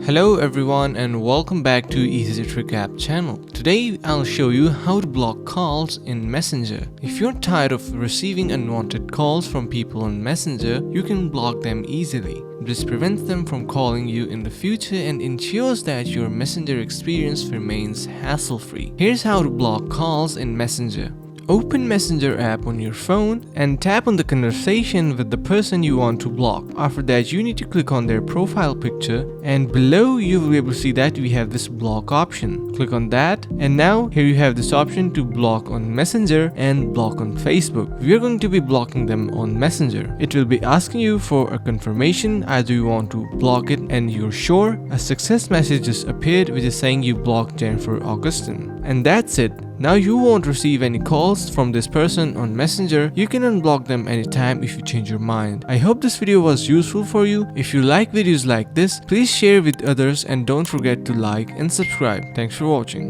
Hello everyone and welcome back to Easy Trick App channel. Today I'll show you how to block calls in Messenger. If you're tired of receiving unwanted calls from people on Messenger, you can block them easily. This prevents them from calling you in the future and ensures that your Messenger experience remains hassle-free. Here's how to block calls in Messenger. Open Messenger app on your phone and tap on the conversation with the person you want to block. After that, you need to click on their profile picture, and below you will be able to see that we have this block option. Click on that, and now here you have this option to block on Messenger and block on Facebook. We are going to be blocking them on Messenger. It will be asking you for a confirmation, either you want to block it and you're sure. A success message just appeared which is saying you blocked Jennifer Augustin. And that's it. Now you won't receive any calls from this person on Messenger. You can unblock them anytime if you change your mind. I hope this video was useful for you. If you like videos like this, please share with others and don't forget to like and subscribe. Thanks for watching.